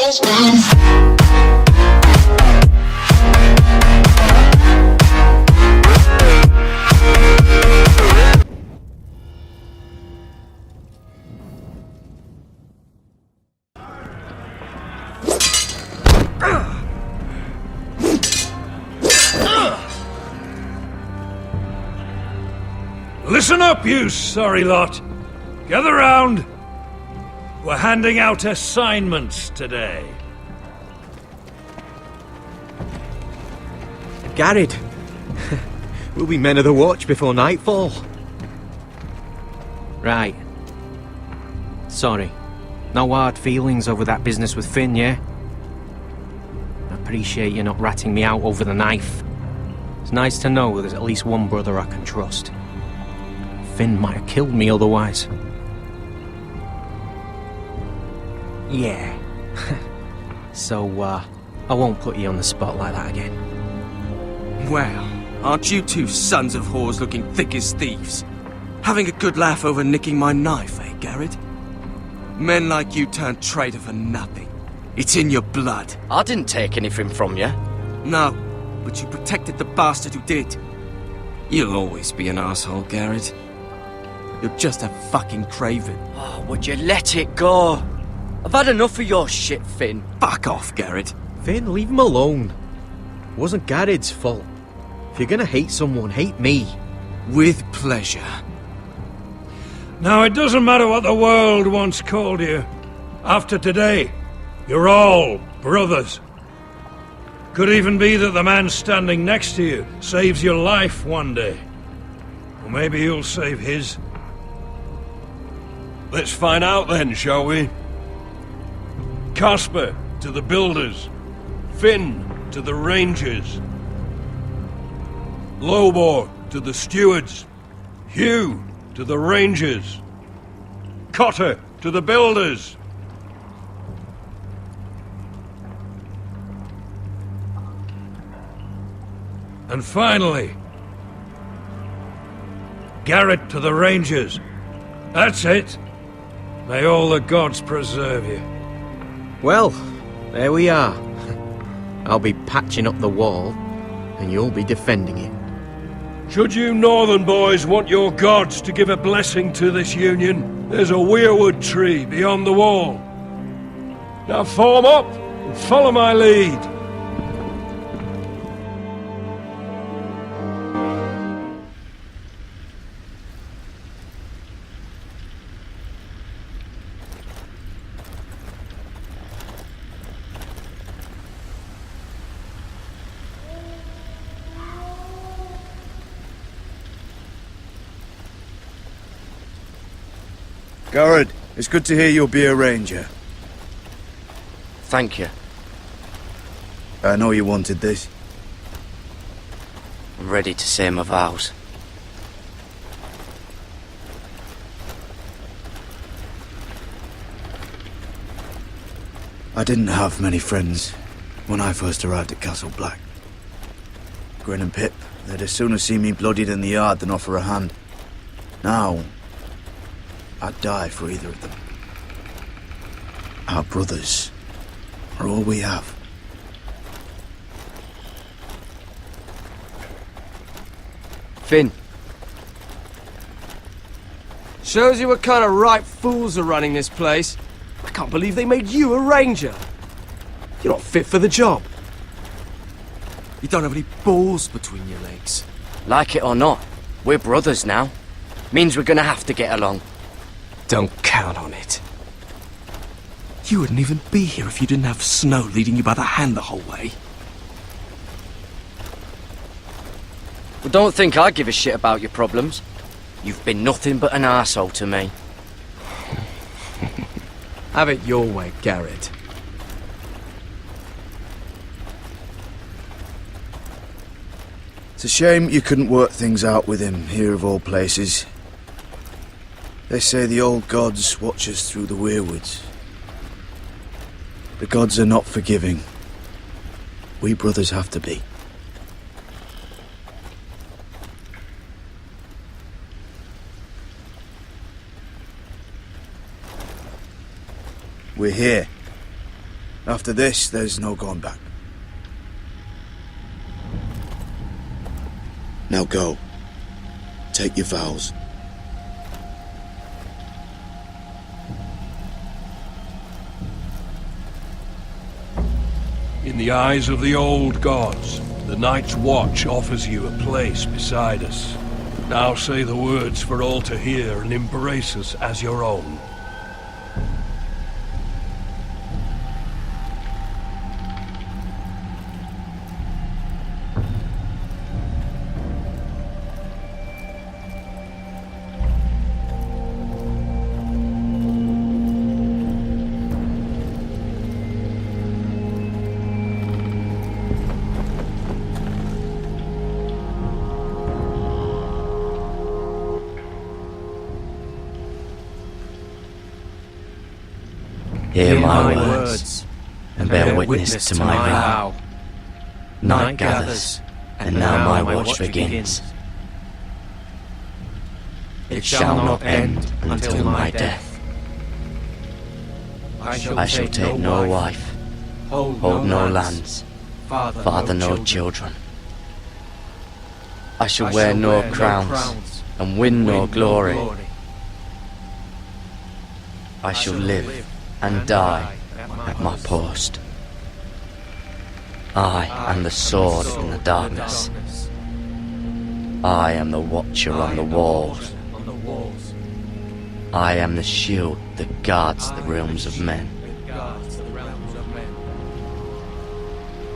Listen up, you sorry lot. Gather round. We're handing out assignments today. Garrett, we'll be men of the watch before nightfall. Right. Sorry. No hard feelings over that business with Finn, yeah? I appreciate you not ratting me out over the knife. It's nice to know there's at least one brother I can trust. Finn might have killed me otherwise. Yeah. So, I won't put you on the spot like that again. Well, aren't you two sons of whores looking thick as thieves? Having a good laugh over nicking my knife, eh, Garrett? Men like you turn traitor for nothing. It's in your blood. I didn't take anything from you. No, but you protected the bastard who did. You'll always be an asshole, Garrett. You're just a fucking craven. Oh, would you let it go? I've had enough of your shit, Finn. Fuck off, Garrett. Finn, leave him alone. It wasn't Garrett's fault. If you're gonna hate someone, hate me. With pleasure. Now, it doesn't matter what the world once called you. After today, you're all brothers. Could even be that the man standing next to you saves your life one day. Or maybe you'll save his. Let's find out then, shall we? Casper to the builders. Finn to the rangers. Lobor to the stewards. Hugh to the rangers. Cotter to the builders. And finally, Garrett to the rangers. That's it. May all the gods preserve you. Well, there we are. I'll be patching up the wall, and you'll be defending it. Should you northern boys want your gods to give a blessing to this union, there's a weirwood tree beyond the wall. Now form up and follow my lead. Garrett, it's good to hear you'll be a ranger. Thank you. I know you wanted this. I'm ready to say my vows. I didn't have many friends when I first arrived at Castle Black. Grin and Pip, they'd as soon see me bloodied in the yard than offer a hand. Now, I'd die for either of them. Our brothers are all we have. Finn. Shows you what kind of ripe fools are running this place. I can't believe they made you a ranger. You're not fit for the job. You don't have any balls between your legs. Like it or not, we're brothers now. Means we're gonna have to get along. Don't count on it. You wouldn't even be here if you didn't have Snow leading you by the hand the whole way. Well, don't think I give a shit about your problems. You've been nothing but an arsehole to me. Have it your way, Garrett. It's a shame you couldn't work things out with him here of all places. They say the old gods watch us through the weirwoods. The gods are not forgiving. We brothers have to be. We're here. After this, there's no going back. Now go. Take your vows. In the eyes of the old gods, the Night's Watch offers you a place beside us. Now say the words for all to hear and embrace us as your own. Hear my words, and bear witness to my vow. Night gathers, and now my watch begins. It shall not end until my death. I shall take no wife, hold no lands, father no children. I shall wear no crowns, and win no glory. I shall live and die at my post. I am the sword in the darkness. I am the watcher on the walls. I am the shield that guards the realms of men.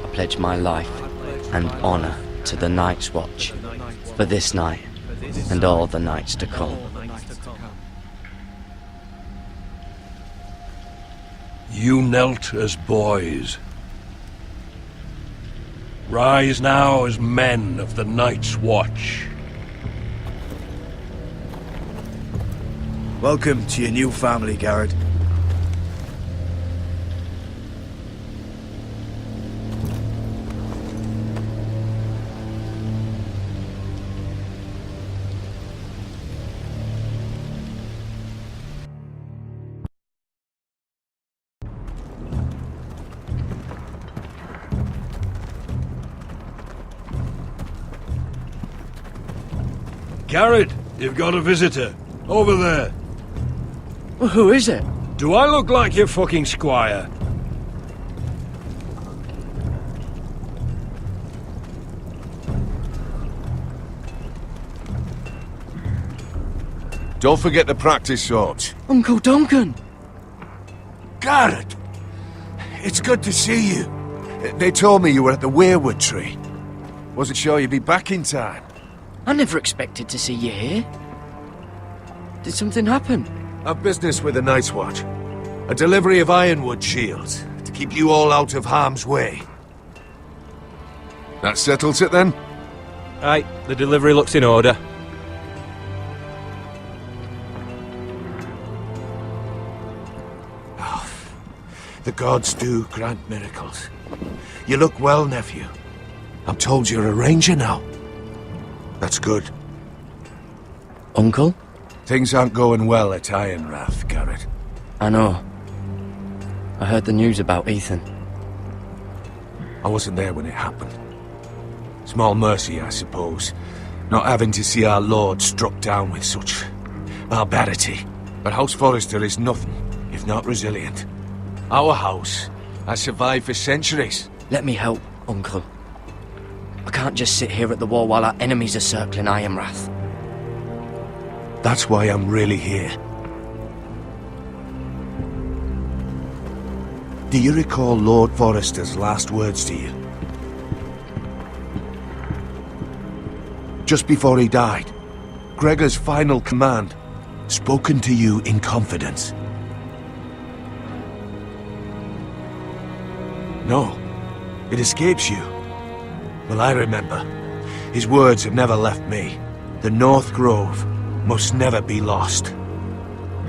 I pledge my life and honor to the Night's Watch for this night and all the nights to come. You knelt as boys. Rise now as men of the Night's Watch. Welcome to your new family, Garrett. Garrett, you've got a visitor. Over there. Well, who is it? Do I look like your fucking squire? Don't forget to practice, Sorge. Uncle Duncan! Garrett! It's good to see you. They told me you were at the weirwood tree. Wasn't sure you'd be back in time. I never expected to see you here. Did something happen? I've business with the Night's Watch. A delivery of ironwood shields to keep you all out of harm's way. That settles it then? Aye, the delivery looks in order. The gods do grant miracles. You look well, nephew. I'm told you're a ranger now. That's good. Uncle? Things aren't going well at Ironrath, Garrett. I know. I heard the news about Ethan. I wasn't there when it happened. Small mercy, I suppose, not having to see our lord struck down with such barbarity. But House Forrester is nothing if not resilient. Our house has survived for centuries. Let me help, Uncle. I can't just sit here at the wall while our enemies are circling Ironrath. That's why I'm really here. Do you recall Lord Forrester's last words to you? Just before he died, Gregor's final command, spoken to you in confidence. No, it escapes you. Well, I remember. His words have never left me. The North Grove must never be lost.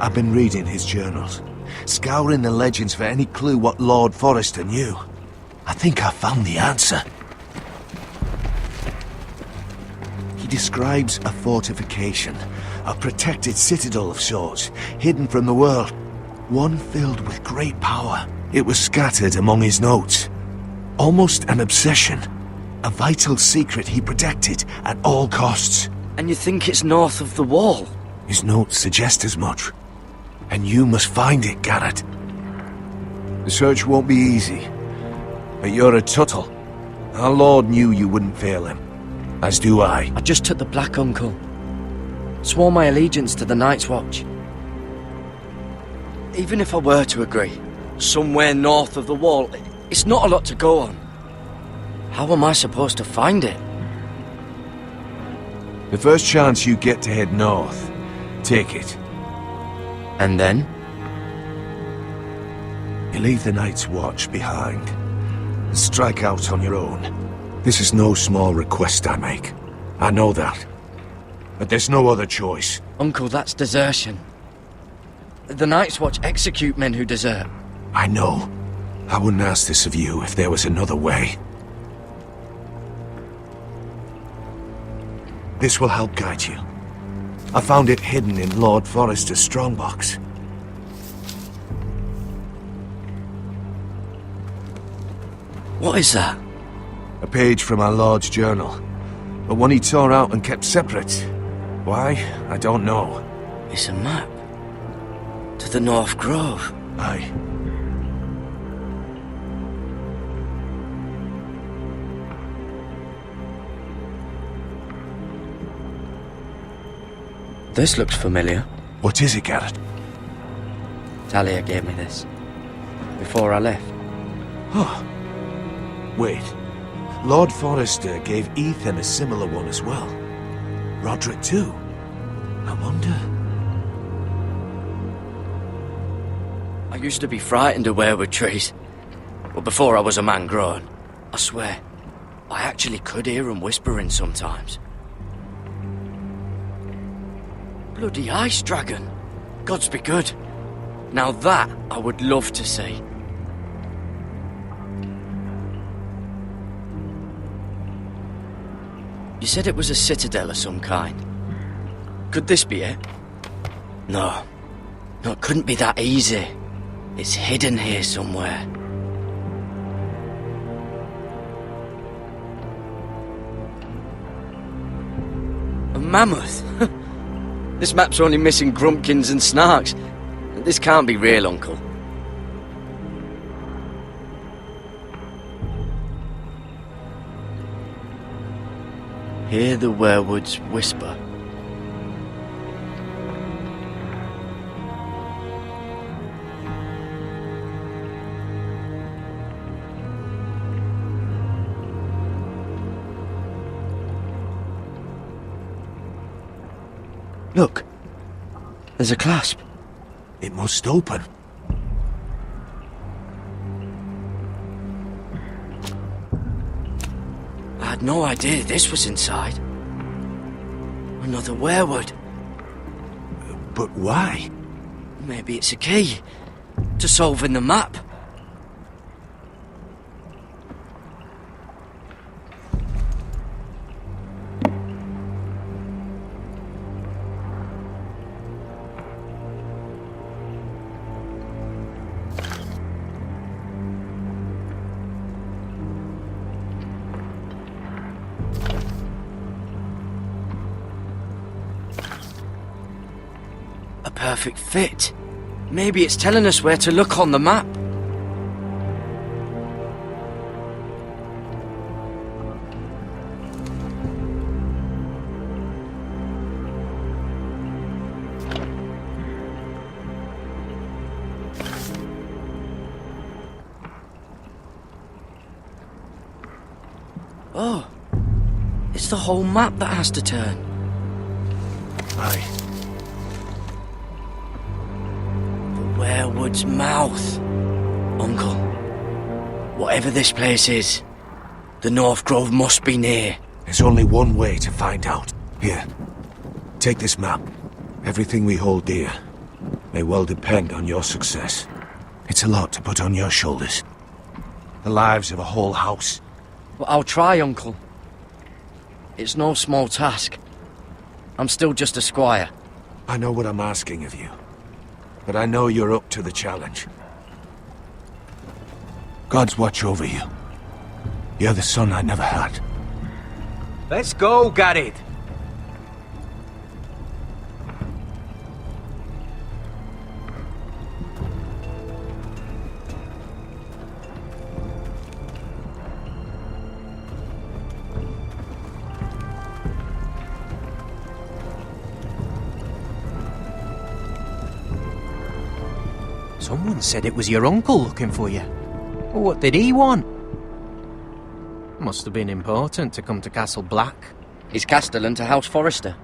I've been reading his journals, scouring the legends for any clue what Lord Forrester knew. I think I found the answer. He describes a fortification, a protected citadel of sorts, hidden from the world, one filled with great power. It was scattered among his notes. Almost an obsession. A vital secret he protected at all costs. And you think it's north of the wall? His notes suggest as much. And you must find it, Garrett. The search won't be easy. But you're a Tuttle. Our Lord knew you wouldn't fail him. As do I. I just took the Black Uncle. Swore my allegiance to the Night's Watch. Even if I were to agree, somewhere north of the wall, it's not a lot to go on. How am I supposed to find it? The first chance you get to head north, take it. And then? You leave the Night's Watch behind. And strike out on your own. This is no small request I make. I know that. But there's no other choice. Uncle, that's desertion. The Night's Watch execute men who desert. I know. I wouldn't ask this of you if there was another way. This will help guide you. I found it hidden in Lord Forrester's strongbox. What is that? A page from our Lord's journal. But one he tore out and kept separate. Why? I don't know. It's a map. To the North Grove. Aye. This looks familiar. What is it, Garrett? Talia gave me this. Before I left. Oh. Wait. Lord Forrester gave Ethan a similar one as well. Roderick too. I wonder... I used to be frightened of weirwood trees. But before I was a man grown, I swear, I actually could hear them whispering sometimes. Bloody ice dragon. Gods be good. Now that I would love to see. You said it was a citadel of some kind. Could this be it? No. No, it couldn't be that easy. It's hidden here somewhere. A mammoth? This map's only missing grumpkins and snarks. This can't be real, Uncle. Hear the weirwoods whisper. Look, there's a clasp. It must open. I had no idea this was inside. Another weirwood. But why? Maybe it's a key to solving the map. A perfect fit. Maybe it's telling us where to look on the map. Oh, it's the whole map that has to turn. Aye. Weirwood's mouth. Uncle, whatever this place is, the North Grove must be near. There's only one way to find out. Here, take this map. Everything we hold dear may well depend on your success. It's a lot to put on your shoulders. The lives of a whole house. Well, I'll try, Uncle. It's no small task. I'm still just a squire. I know what I'm asking of you. But I know you're up to the challenge. gods watch over you. You're the son I never had. Let's go, Garrett. Someone said it was your uncle looking for you. What did he want? Must have been important to come to Castle Black. He's castellan to House Forrester.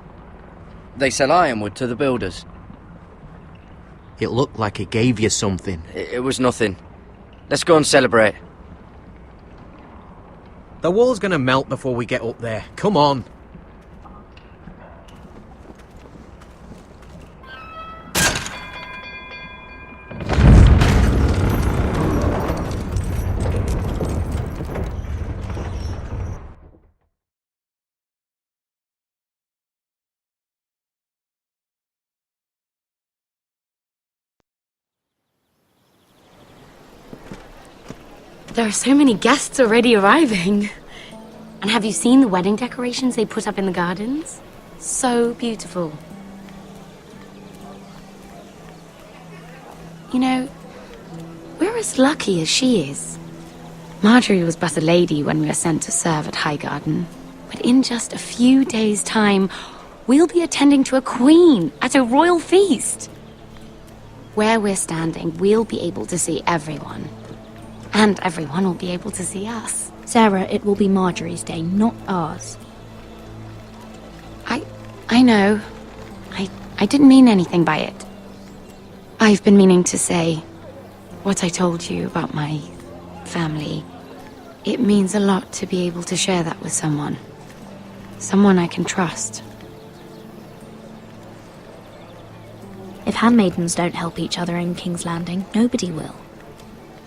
They sell ironwood to the builders. It looked like he gave you something. It was nothing. Let's go and celebrate. The wall's gonna melt before we get up there. Come on. There are so many guests already arriving. And have you seen the wedding decorations they put up in the gardens? So beautiful. You know, we're as lucky as she is. Marjorie was but a lady when we were sent to serve at Highgarden. But in just a few days' time, we'll be attending to a queen at a royal feast. Where we're standing, we'll be able to see everyone. And everyone will be able to see us. Sarah, it will be Marjorie's day, not ours. I know. I didn't mean anything by it. I've been meaning to say what I told you about my family. It means a lot to be able to share that with someone. Someone I can trust. If handmaidens don't help each other in King's Landing, nobody will.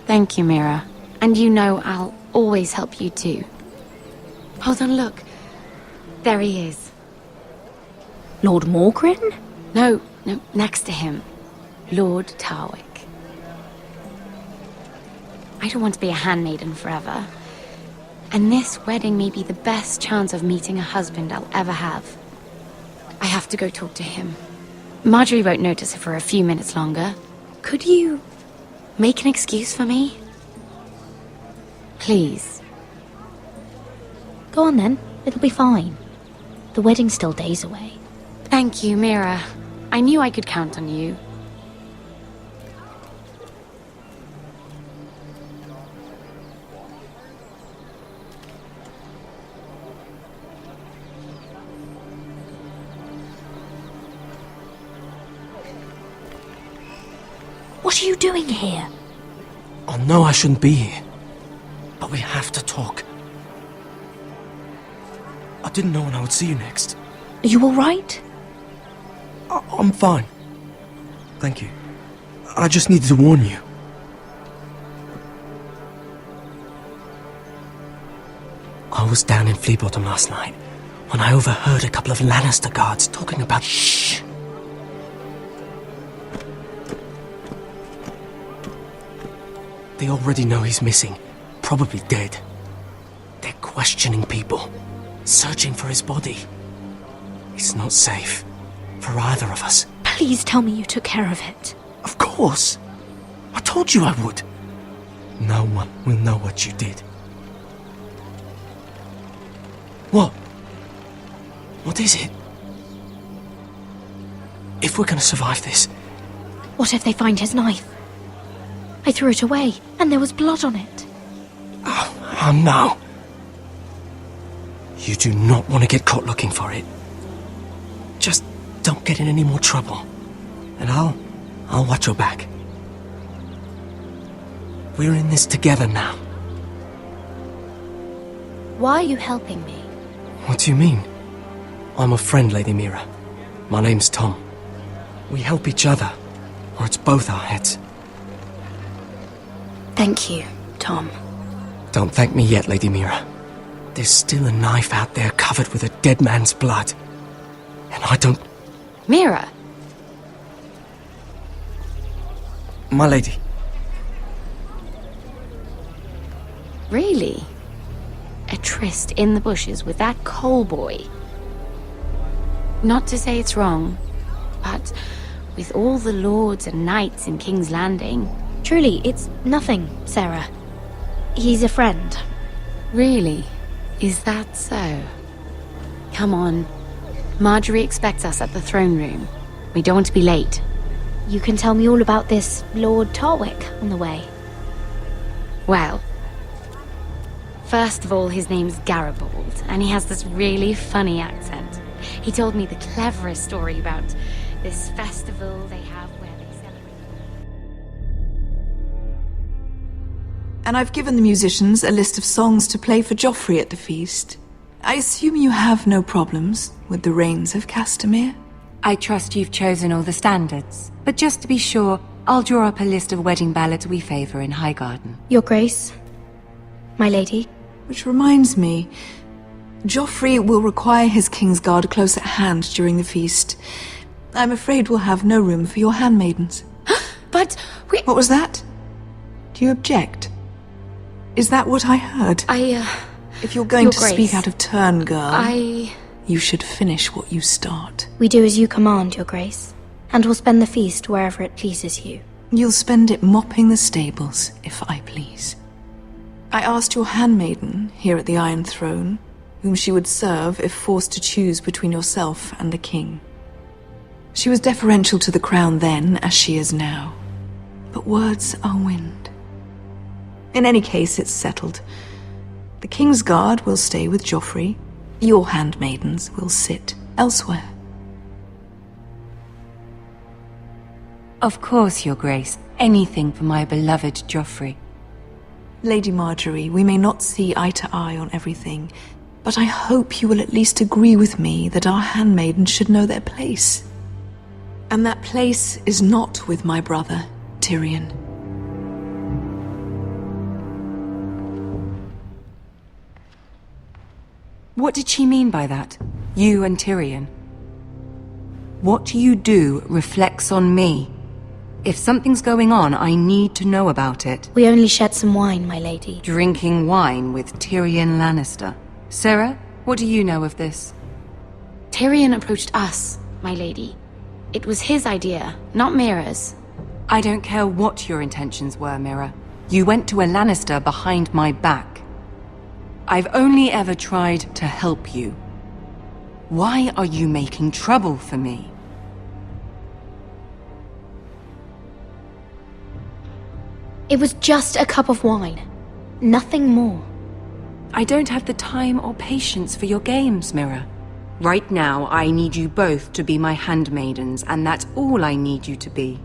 Thank you, Mira. And you know I'll always help you too. Hold on, look. There he is. Lord Morgrin? No, next to him. Lord Tarwick. I don't want to be a handmaiden forever. And this wedding may be the best chance of meeting a husband I'll ever have. I have to go talk to him. Marjorie won't notice it for a few minutes longer. Could you make an excuse for me? Please. Go on then, it'll be fine. The wedding's still days away. Thank you, Mira. I knew I could count on you. What are you doing here? I know I shouldn't be here, but we have to talk. I didn't know when I would see you next. Are you alright? I'm fine. Thank you. I just needed to warn you. I was down in Fleabottom last night when I overheard a couple of Lannister guards talking about... Shh! They already know he's missing, probably dead. They're questioning people, searching for his body. It's not safe for either of us. Please tell me you took care of it. Of course! I told you I would. No one will know what you did. What? What is it? If we're gonna survive this... What if they find his knife? I threw it away, and there was blood on it. Oh no. You do not want to get caught looking for it. Just don't get in any more trouble. And I'll watch your back. We're in this together now. Why are you helping me? What do you mean? I'm a friend, Lady Mira. My name's Tom. We help each other, or it's both our heads. Thank you, Tom. Don't thank me yet, Lady Mira. There's still a knife out there covered with a dead man's blood. And I don't... Mira! My lady. Really? A tryst in the bushes with that coal boy? Not to say it's wrong, but with all the lords and knights in King's Landing... Truly, it's nothing, Sarah. He's a friend. Really? Is that so? Come on. Marjorie expects us at the throne room. We don't want to be late. You can tell me all about this Lord Tarwick on the way. Well... First of all, his name's Garibald, and he has this really funny accent. He told me the cleverest story about this festival they have where they celebrate... And I've given the musicians a list of songs to play for Joffrey at the feast. I assume you have no problems with the Rains of Castamere? I trust you've chosen all the standards, but just to be sure, I'll draw up a list of wedding ballads we favour in Highgarden. Your Grace, my lady. Which reminds me, Joffrey will require his Kingsguard close at hand during the feast. I'm afraid we'll have no room for your handmaidens. But we... What was that? Do you object? Is that what I heard? Your If you're going to Grace, speak out of turn, girl, I... you should finish what you start. We do as you command, Your Grace, and we'll spend the feast wherever it pleases you. You'll spend it mopping the stables, if I please. I asked your handmaiden, here at the Iron Throne, whom she would serve if forced to choose between yourself and the king. She was deferential to the crown then, as she is now. But words are wind. In any case, it's settled. The Kingsguard will stay with Joffrey. Your handmaidens will sit elsewhere. Of course, Your Grace. Anything for my beloved Joffrey. Lady Marjorie, we may not see eye to eye on everything, but I hope you will at least agree with me that our handmaidens should know their place. And that place is not with my brother, Tyrion. What did she mean by that? You and Tyrion? What you do reflects on me. If something's going on, I need to know about it. We only shed some wine, my lady. Drinking wine with Tyrion Lannister. Sarah, what do you know of this? Tyrion approached us, my lady. It was his idea, not Mira's. I don't care what your intentions were, Mira. You went to a Lannister behind my back. I've only ever tried to help you. Why are you making trouble for me? It was just a cup of wine. Nothing more. I don't have the time or patience for your games, Mira. Right now, I need you both to be my handmaidens, and that's all I need you to be.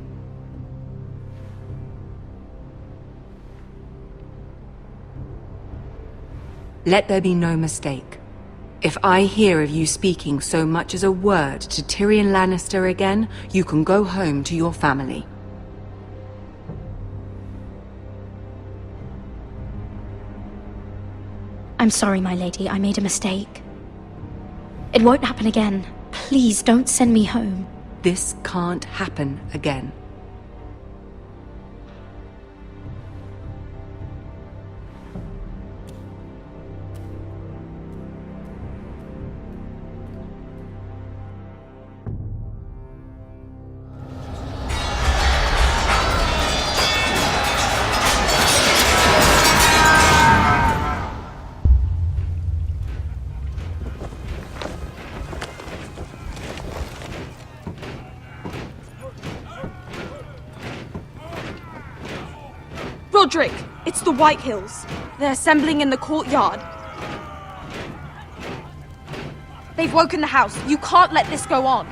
Let there be no mistake. If I hear of you speaking so much as a word to Tyrion Lannister again, you can go home to your family. I'm sorry, my lady. I made a mistake. It won't happen again. Please don't send me home. This can't happen again. Roderick, it's the Whitehills. They're assembling in the courtyard. They've woken the house. You can't let this go on.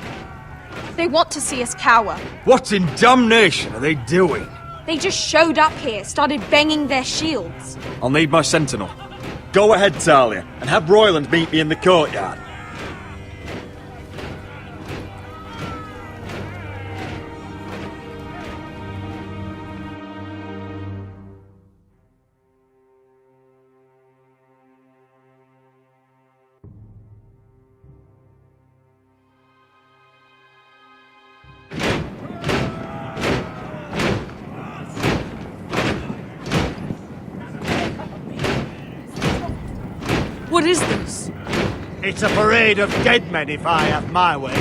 They want to see us cower. What in damnation are they doing? They just showed up here, started banging their shields. I'll need my sentinel. Go ahead, Talia, and have Royland meet me in the courtyard. What is this? It's a parade of dead men if I have my way.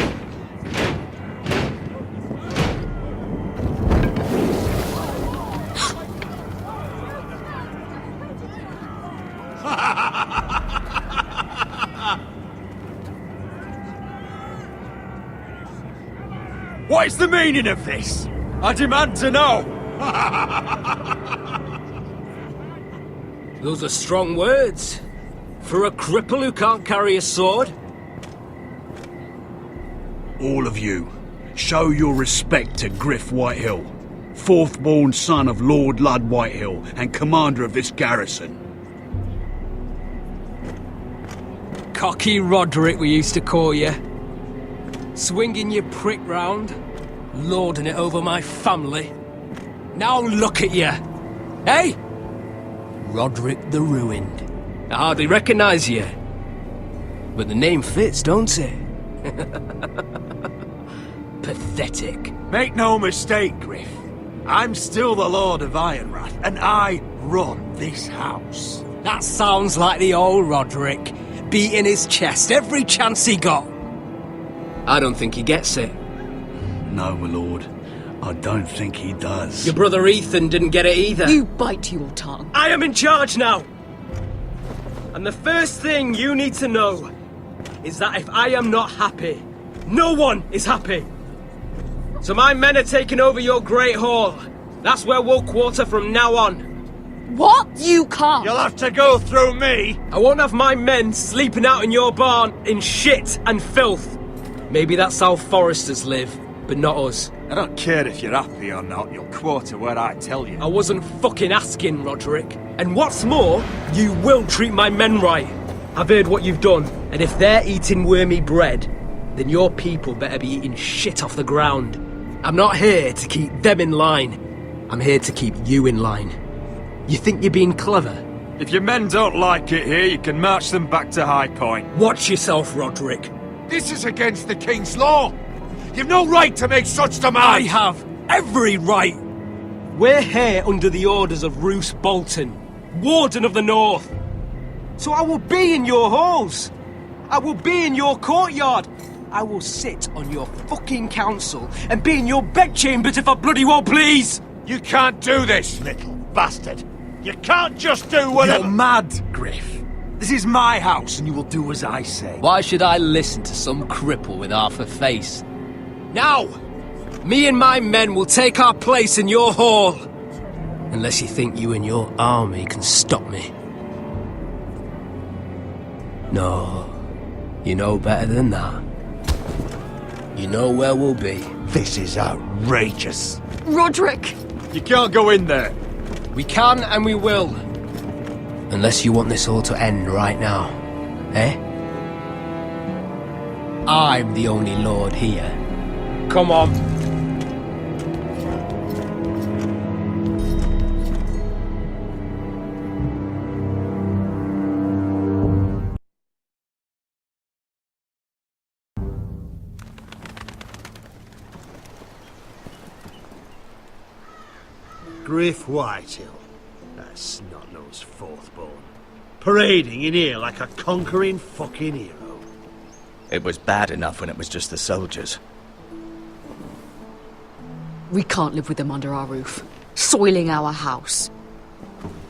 What is the meaning of this? I demand to know! Those are strong words. For a cripple who can't carry a sword? All of you, show your respect to Griff Whitehill, fourth-born son of Lord Lud Whitehill and commander of this garrison. Cocky Roderick, we used to call you. Swinging your prick round, lording it over my family. Now look at you! Hey? Roderick the Ruined. I hardly recognise you. But the name fits, don't it? Pathetic. Make no mistake, Griff. I'm still the Lord of Ironrath, and I run this house. That sounds like the old Roderick, beating his chest every chance he got. I don't think he gets it. No, my lord. I don't think he does. Your brother Ethan didn't get it either. You bite your tongue. I am in charge now! And the first thing you need to know is that if I am not happy, no one is happy. So my men are taking over your Great Hall. That's where we'll quarter from now on. What? You can't! You'll have to go through me! I won't have my men sleeping out in your barn in shit and filth. Maybe that's how foresters live, but not us. I don't care if you're happy or not, you'll quarter where I tell you. I wasn't fucking asking, Roderick. And what's more, you will treat my men right. I've heard what you've done, and if they're eating wormy bread, then your people better be eating shit off the ground. I'm not here to keep them in line. I'm here to keep you in line. You think you're being clever? If your men don't like it here, you can march them back to High Point. Watch yourself, Roderick. This is against the King's law. You've no right to make such demands! I have every right! We're here under the orders of Roose Bolton, Warden of the North. So I will be in your halls. I will be in your courtyard. I will sit on your fucking council and be in your bedchambers if I bloody well please! You can't do this, little bastard. You can't just do whatever— You're mad, Griff. This is my house and you will do as I say. Why should I listen to some cripple with half a face? Now, me and my men will take our place in your hall. Unless you think you and your army can stop me. No, you know better than that. You know where we'll be. This is outrageous. Roderick! You can't go in there. We can and we will. Unless you want this all to end right now. Eh? I'm the only lord here. Come on. Griff Whitehill. That snot-nosed fourth-born. Parading in here like a conquering fucking hero. It was bad enough when it was just the soldiers. We can't live with them under our roof, soiling our house.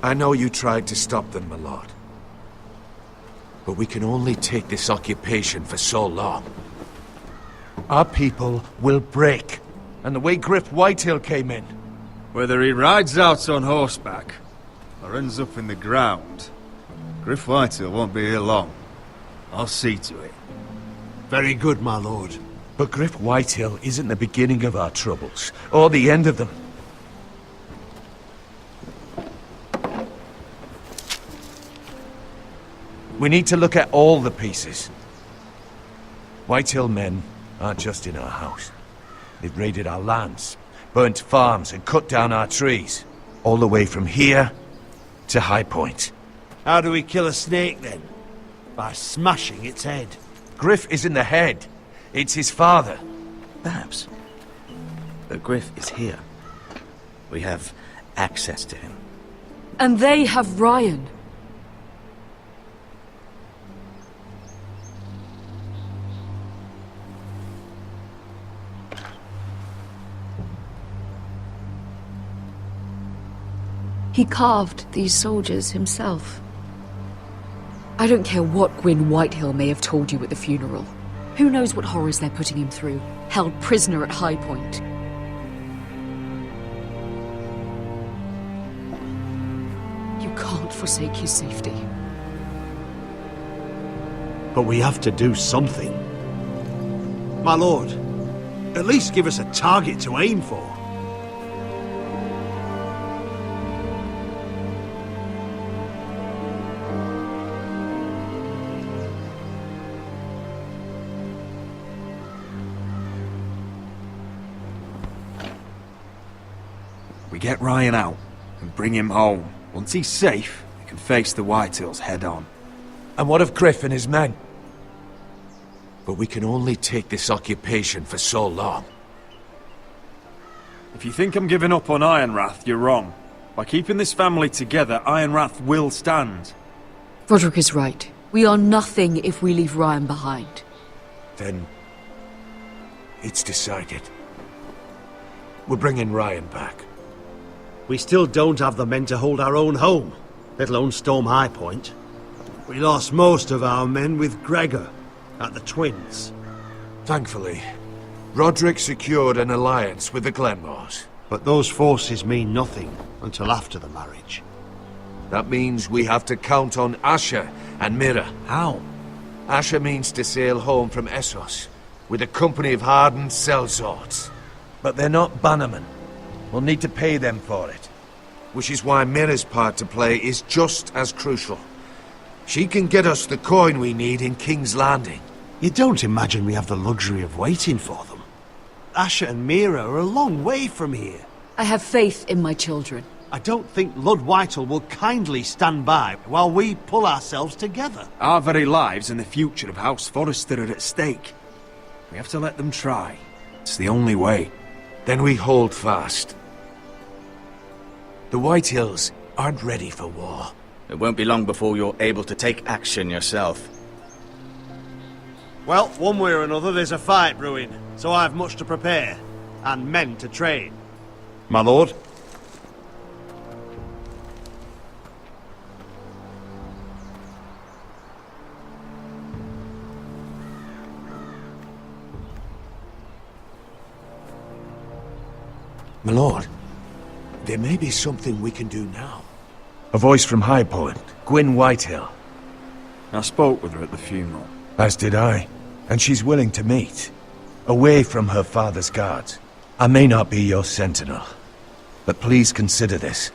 I know you tried to stop them, my lord. But we can only take this occupation for so long. Our people will break. And the way Griff Whitehill came in. Whether he rides out on horseback or ends up in the ground, Griff Whitehill won't be here long. I'll see to it. Very good, my lord. But Griff Whitehill isn't the beginning of our troubles, or the end of them. We need to look at all the pieces. Whitehill men aren't just in our house. They've raided our lands, burnt farms and cut down our trees. All the way from here to High Point. How do we kill a snake, then? By smashing its head. Griff isn't the head. It's his father. Perhaps. But Griff is here. We have access to him. And they have Ryan. He carved these soldiers himself. I don't care what Gwyn Whitehill may have told you at the funeral. Who knows what horrors they're putting him through, held prisoner at High Point. You can't forsake his safety. But we have to do something. My lord, at least give us a target to aim for. We get Ryan out and bring him home. Once he's safe, we can face the Whitehills head on. And what of Griff and his men? But we can only take this occupation for so long. If you think I'm giving up on Ironrath, you're wrong. By keeping this family together, Ironrath will stand. Roderick is right. We are nothing if we leave Ryan behind. Then it's decided. We're bringing Ryan back. We still don't have the men to hold our own home, let alone storm High Point. We lost most of our men with Gregor at the Twins. Thankfully, Roderick secured an alliance with the Glenmores. But those forces mean nothing until after the marriage. That means we have to count on Asher and Mira. How? Asher means to sail home from Essos with a company of hardened sellswords. But they're not bannermen. We'll need to pay them for it. Which is why Mira's part to play is just as crucial. She can get us the coin we need in King's Landing. You don't imagine we have the luxury of waiting for them? Asher and Mira are a long way from here. I have faith in my children. I don't think Lord Whitehill will kindly stand by while we pull ourselves together. Our very lives and the future of House Forrester are at stake. We have to let them try. It's the only way. Then we hold fast. The Whitehills aren't ready for war. It won't be long before you're able to take action yourself. Well, one way or another there's a fight brewing, so I've much to prepare, and men to train. My lord? My lord, there may be something we can do now. A voice from High Point, Gwyn Whitehill. I spoke with her at the funeral. As did I. And she's willing to meet. Away from her father's guards. I may not be your sentinel. But please consider this.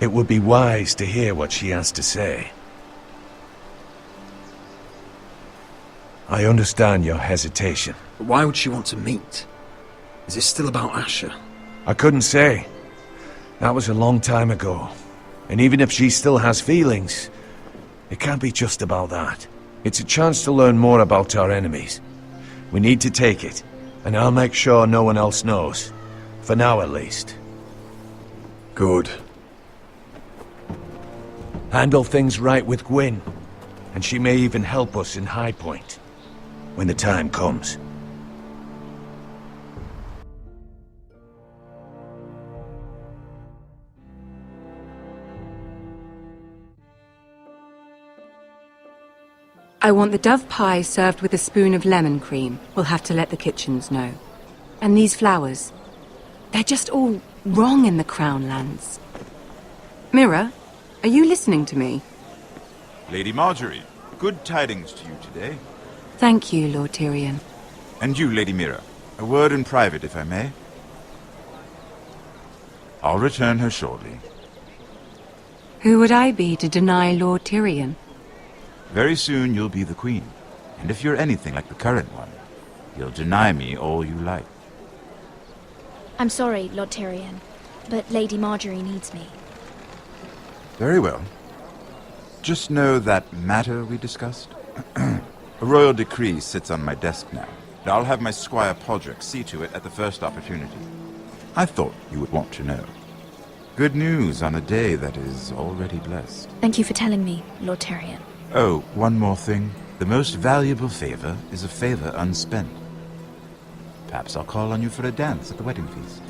It would be wise to hear what she has to say. I understand your hesitation. But why would she want to meet? Is this still about Asher? I couldn't say. That was a long time ago. And even if she still has feelings, it can't be just about that. It's a chance to learn more about our enemies. We need to take it, and I'll make sure no one else knows. For now, at least. Good. Handle things right with Gwyn, and she may even help us in High Point, when the time comes. I want the dove pie served with a spoon of lemon cream. We'll have to let the kitchens know. And these flowers. They're just all wrong in the Crown lands. Mira, are you listening to me? Lady Marjorie, good tidings to you today. Thank you, Lord Tyrion. And you, Lady Mira. A word in private, if I may. I'll return her shortly. Who would I be to deny Lord Tyrion? Very soon you'll be the queen. And if you're anything like the current one, you'll deny me all you like. I'm sorry, Lord Tyrion, but Lady Marjorie needs me. Very well. Just know that matter we discussed? A royal decree sits on my desk now. And I'll have my Squire Podrick see to it at the first opportunity. I thought you would want to know. Good news on a day that is already blessed. Thank you for telling me, Lord Tyrion. Oh, one more thing. The most valuable favor is a favor unspent. Perhaps I'll call on you for a dance at the wedding feast.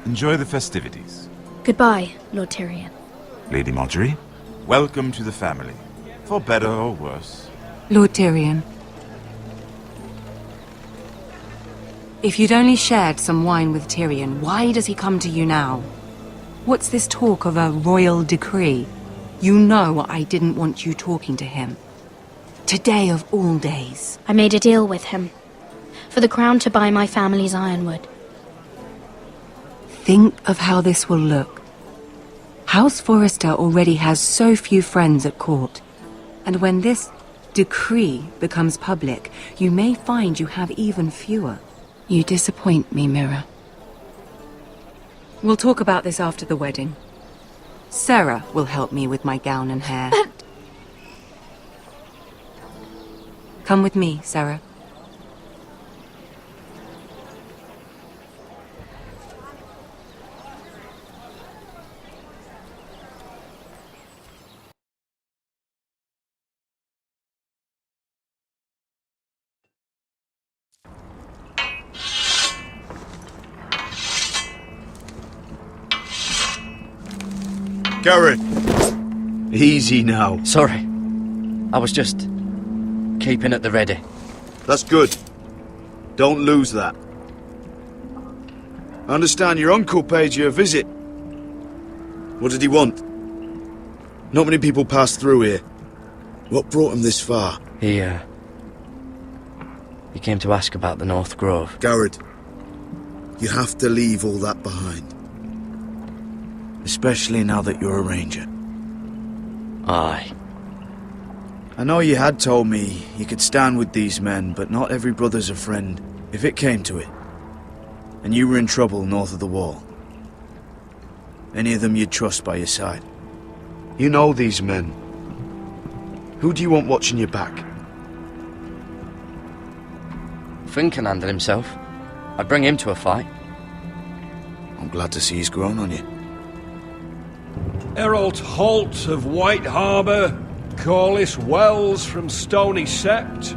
Enjoy the festivities. Goodbye, Lord Tyrion. Lady Marjorie, welcome to the family. For better or worse. Lord Tyrion. If you'd only shared some wine with Tyrion, why does he come to you now? What's this talk of a royal decree? You know I didn't want you talking to him. Today of all days. I made a deal with him. For the crown to buy my family's ironwood. Think of how this will look. House Forrester already has so few friends at court. And when this decree becomes public, you may find you have even fewer. You disappoint me, Mira. We'll talk about this after the wedding. Sarah will help me with my gown and hair. But... Come with me, Sarah. Garrett! Easy now. Sorry. I was just keeping at the ready. That's good. Don't lose that. I understand your uncle paid you a visit. What did he want? Not many people pass through here. What brought him this far? He came to ask about the North Grove. Garrett, you have to leave all that behind. Especially now that you're a ranger. Aye. I know you had told me you could stand with these men, but not every brother's a friend, if it came to it. And you were in trouble north of the wall. Any of them you'd trust by your side. You know these men. Who do you want watching your back? Finn can handle himself. I'd bring him to a fight. I'm glad to see he's grown on you. Errol Holt of White Harbour, Corliss Wells from Stony Sept,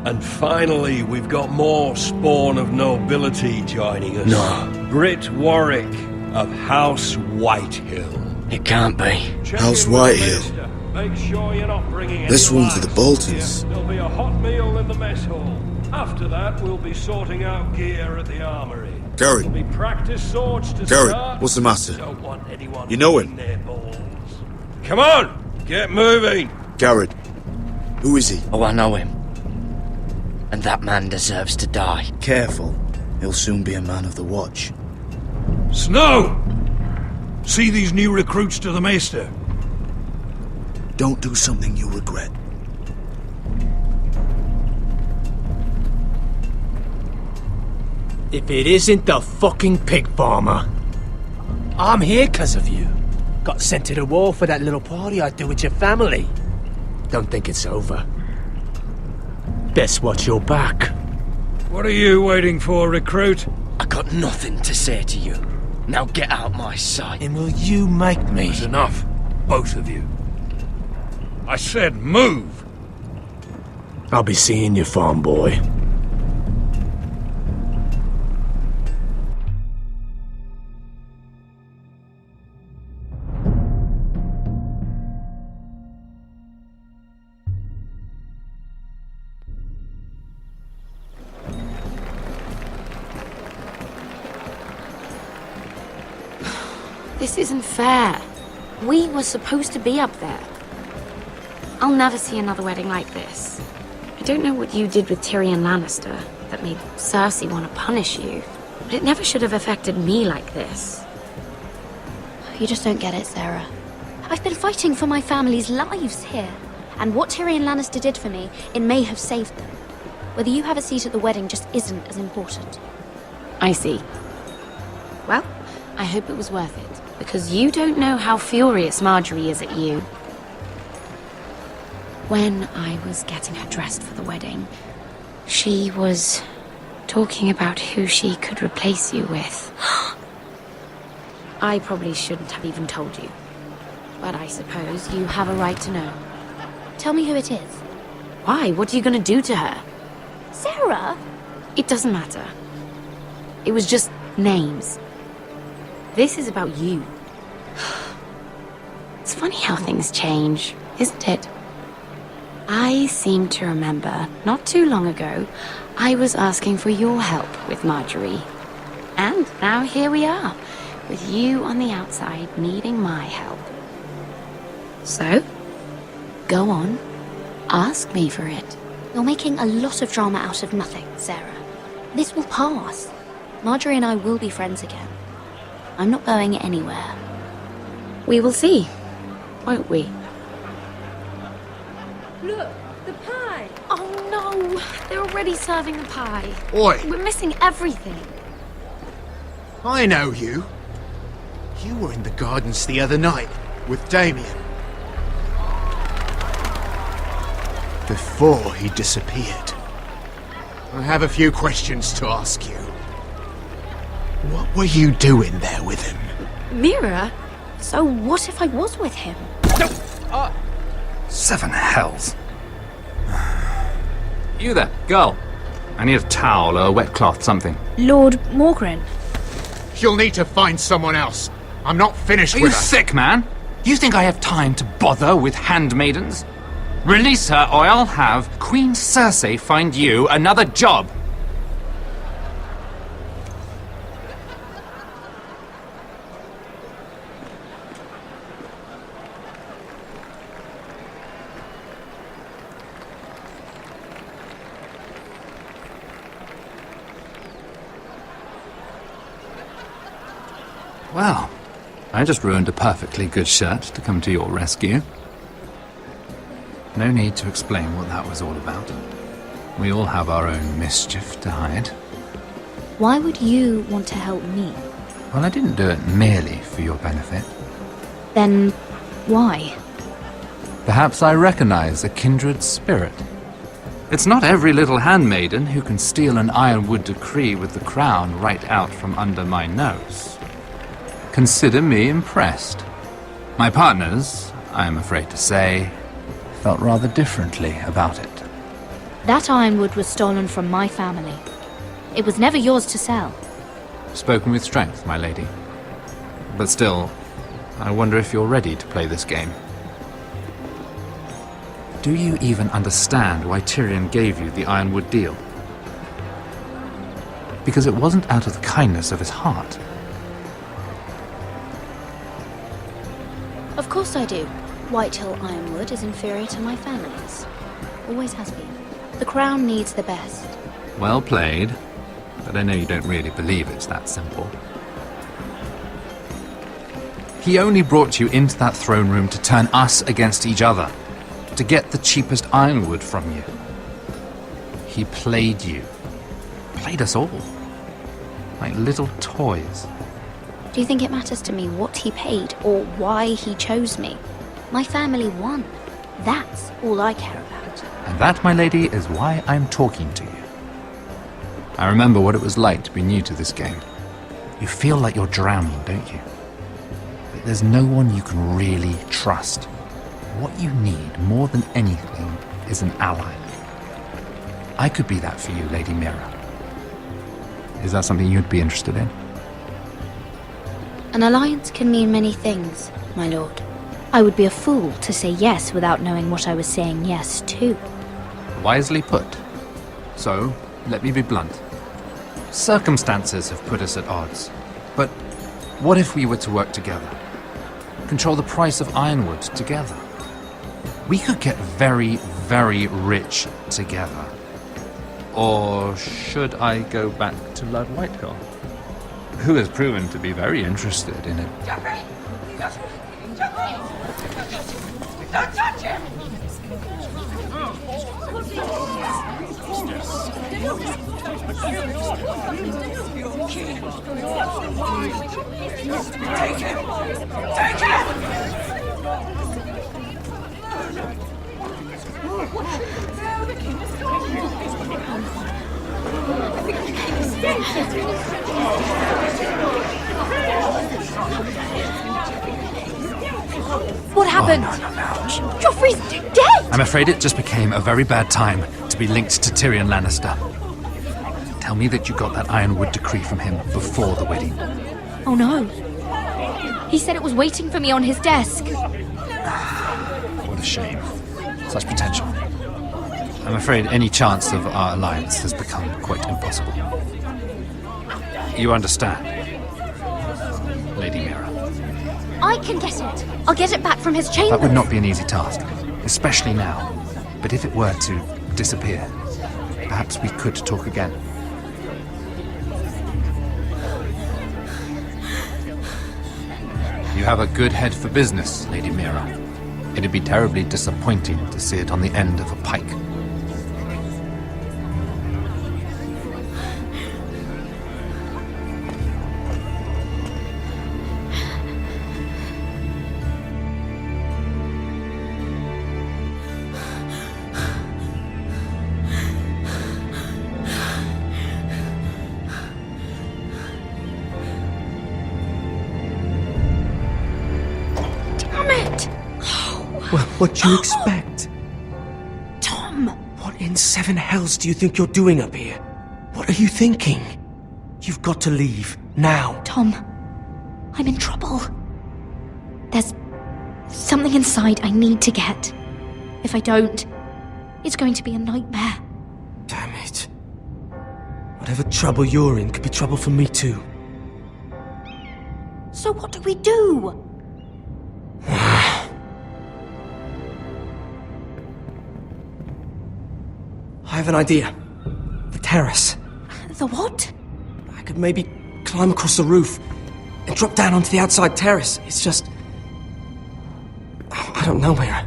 and finally we've got more spawn of nobility joining us. No. Britt Warwick of House Whitehill. It can't be. House Whitehill. Make sure you're not bringing This any one's for the Boltons. There'll be a hot meal in the mess hall. After that, we'll be sorting out gear at the armory. Garrett. There'll be practice swords to Garrett, start. what's the matter? Don't want anyone You know him? their balls. Come on, get moving. Garrett. Who is he? Oh, I know him. And that man deserves to die. Careful. He'll soon be a man of the watch. Snow! See these new recruits to the Maester? Don't do something you'll regret. If it isn't the fucking pig farmer. I'm here 'cause of you. Got sent to the war for that little party I do with your family. Don't think it's over. Best watch your back. What are you waiting for, recruit? I got nothing to say to you. Now get out my sight. And will you make me? That's enough, both of you. I said move! I'll be seeing you, farm boy. This isn't fair. We were supposed to be up there. I'll never see another wedding like this. I don't know what you did with Tyrion Lannister that made Cersei want to punish you, but it never should have affected me like this. You just don't get it, Sarah. I've been fighting for my family's lives here. And what Tyrion Lannister did for me, it may have saved them. Whether you have a seat at the wedding just isn't as important. I see. Well, I hope it was worth it, because you don't know how furious Marjorie is at you. When I was getting her dressed for the wedding, she was talking about who she could replace you with. I probably shouldn't have even told you, but I suppose you have a right to know. Tell me who it is. Why? What are you going to do to her? Sarah? It doesn't matter. It was just names. This is about you. It's funny how things change, isn't it? I seem to remember, not too long ago, I was asking for your help with Marjorie. And now here we are, with you on the outside needing my help. So, go on, ask me for it. You're making a lot of drama out of nothing, Sarah. This will pass. Marjorie and I will be friends again. I'm not going anywhere. We will see, won't we? Look, the pie! Oh no, they're already serving the pie. Oi! We're missing everything. I know you. You were in the gardens the other night with Damien. Before he disappeared. I have a few questions to ask you. What were you doing there with him? Mira? So what if I was with him? Seven hells. You there, girl. I need a towel or a wet cloth, something. Lord Morgren. You'll need to find someone else. I'm not finished Are with you her. sick, man? You think I have time to bother with handmaidens? Release her, or I'll have Queen Cersei find you another job. Well, I just ruined a perfectly good shirt to come to your rescue. No need to explain what that was all about. We all have our own mischief to hide. Why would you want to help me? Well, I didn't do it merely for your benefit. Then why? Perhaps I recognize a kindred spirit. It's not every little handmaiden who can steal an ironwood decree with the crown right out from under my nose. Consider me impressed. My partners, I am afraid to say, felt rather differently about it. That ironwood was stolen from my family. It was never yours to sell. Spoken with strength, my lady. But still, I wonder if you're ready to play this game. Do you even understand why Tyrion gave you the ironwood deal? Because it wasn't out of the kindness of his heart. Of course I do. Whitehill Ironwood is inferior to my family's. Always has been. The crown needs the best. Well played, but I know you don't really believe it's that simple. He only brought you into that throne room to turn us against each other, to get the cheapest ironwood from you. He played you. Played us all. Like little toys. Do you think it matters to me what he paid or why he chose me? My family won. That's all I care about. And that, my lady, is why I'm talking to you. I remember what it was like to be new to this game. You feel like you're drowning, don't you? But there's no one you can really trust. What you need, more than anything, is an ally. I could be that for you, Lady Mira. Is that something you'd be interested in? An alliance can mean many things, my lord. I would be a fool to say yes without knowing what I was saying yes to. Wisely put. So, let me be blunt. Circumstances have put us at odds. But what if we were to work together? Control the price of ironwood together? We could get very, very rich together. Or should I go back to Lord Whitehill, who has proven to be very interested in it? Don't touch him! Take him! Take him! What happened? Oh, no. Joffrey's dead! I'm afraid it just became a very bad time to be linked to Tyrion Lannister. Tell me that you got that ironwood decree from him before the wedding. Oh no. He said it was waiting for me on his desk. What a shame. Such potential. I'm afraid any chance of our alliance has become quite impossible. You understand, Lady Mira? I can get it. I'll get it back from his chambers. That would not be an easy task, especially now. But if it were to disappear, perhaps we could talk again. You have a good head for business, Lady Mira. It'd be terribly disappointing to see it on the end of a pike. Well, what do you expect? Tom! What in seven hells do you think you're doing up here? What are you thinking? You've got to leave, now. Tom, I'm in trouble. There's something inside I need to get. If I don't, it's going to be a nightmare. Damn it. Whatever trouble you're in could be trouble for me too. So what do we do? I have an idea. The terrace. The what? I could maybe climb across the roof and drop down onto the outside terrace. It's just... I don't know, Mira.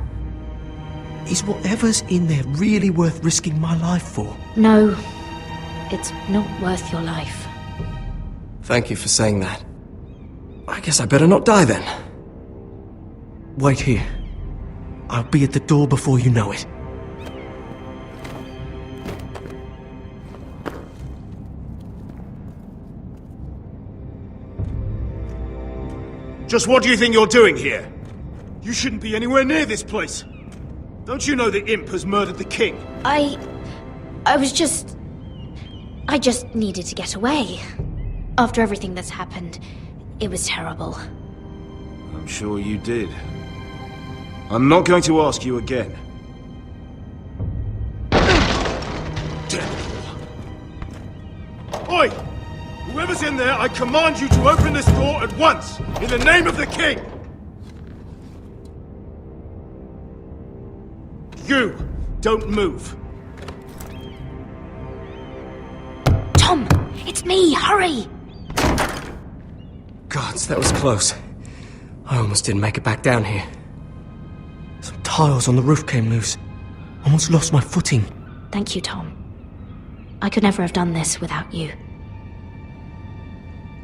Is whatever's in there really worth risking my life for? No, it's not worth your life. Thank you for saying that. I guess I better not die then. Wait here. I'll be at the door before you know it. Just what do you think you're doing here? You shouldn't be anywhere near this place. Don't you know the imp has murdered the king? I just needed to get away. After everything that's happened, it was terrible. I'm sure you did. I'm not going to ask you again. Oi! Whoever's in there, I command you to open this door at once, in the name of the king! You, don't move. Tom, it's me, hurry! Gods, that was close. I almost didn't make it back down here. Some tiles on the roof came loose. Almost lost my footing. Thank you, Tom. I could never have done this without you.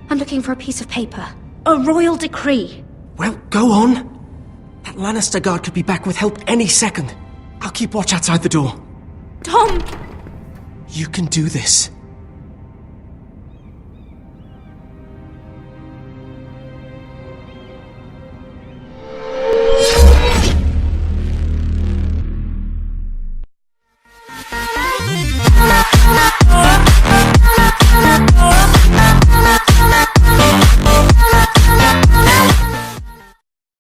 I'm looking for a piece of paper. A royal decree. Well, go on. That Lannister guard could be back with help any second. I'll keep watch outside the door. Tom! You can do this.